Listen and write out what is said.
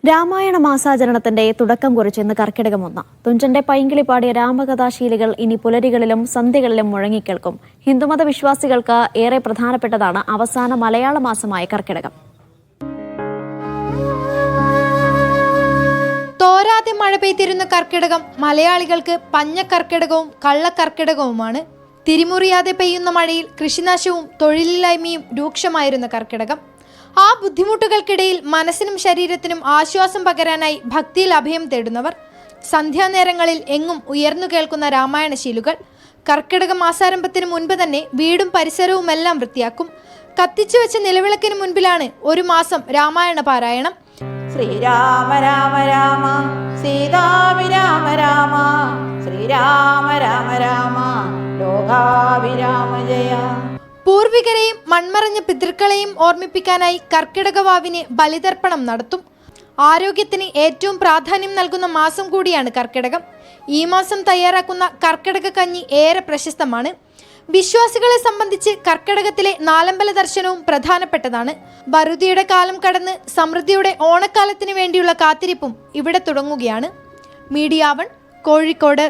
രാമായണ മാസാചരണത്തിന്റെ തുടക്കം കുറിച്ചെന്ന് കർക്കിടകം 1. തുഞ്ചന്റെ പൈങ്കിളി പാടിയ രാമകഥാശീലികൾ ഇനി പുലരികളിലും സന്ധ്യകളിലും മുഴങ്ങിക്കേൾക്കും. ഹിന്ദുമത വിശ്വാസികൾക്ക് ഏറെ പ്രധാനപ്പെട്ടതാണ് അവസാന മലയാള മാസമായ കർക്കിടകം. തോരാതെ മഴ പെയ്തിരുന്ന കർക്കിടകം മലയാളികൾക്ക് പഞ്ഞക്കർക്കിടകവും കള്ളക്കർക്കിടകവുമാണ്. തിരിമുറിയാതെ പെയ്യുന്ന മഴയിൽ കൃഷിനാശവും തൊഴിലില്ലായ്മയും രൂക്ഷമായിരുന്ന കർക്കിടകം. ആ ബുദ്ധിമുട്ടുകൾക്കിടയിൽ മനസ്സിനും ശരീരത്തിനും ആശ്വാസം പകരാനായി ഭക്തിയിൽ അഭയം തേടുന്നവർ. സന്ധ്യാനേരങ്ങളിൽ എങ്ങും ഉയർന്നു കേൾക്കുന്ന രാമായണശീലുകൾ. കർക്കിടക മാസാരംഭത്തിന് മുൻപ് തന്നെ വീടും പരിസരവുമെല്ലാം വൃത്തിയാക്കും. കത്തിച്ചു വെച്ച നിലവിളക്കിന് മുൻപിലാണ് ഒരു മാസം രാമായണ പാരായണം. ശ്രീരാമ രാമ രാമ സീതാഭിരാമ രാമ ശ്രീരാമ രാമ രാമ ലോകാഭിരാമ ജയ. പൂർവികരെയും മൺമറഞ്ഞ പിതൃക്കളെയും ഓർമ്മിപ്പിക്കാനായി കർക്കിടകവാവിന് ബലിതർപ്പണം നടത്തും. ആരോഗ്യത്തിന് ഏറ്റവും പ്രാധാന്യം നൽകുന്ന മാസം കൂടിയാണ് കർക്കിടകം. ഈ മാസം തയ്യാറാക്കുന്ന കർക്കിടക കഞ്ഞി ഏറെ പ്രശസ്തമാണ്. വിശ്വാസികളെ സംബന്ധിച്ച് കർക്കിടകത്തിലെ നാലമ്പല ദർശനവും പ്രധാനപ്പെട്ടതാണ്. വറുതിയുടെ കാലം കടന്ന് സമൃദ്ധിയുടെ ഓണക്കാലത്തിന് വേണ്ടിയുള്ള കാത്തിരിപ്പും ഇവിടെ തുടങ്ങുകയാണ്. മീഡിയ 1 കോഴിക്കോട്.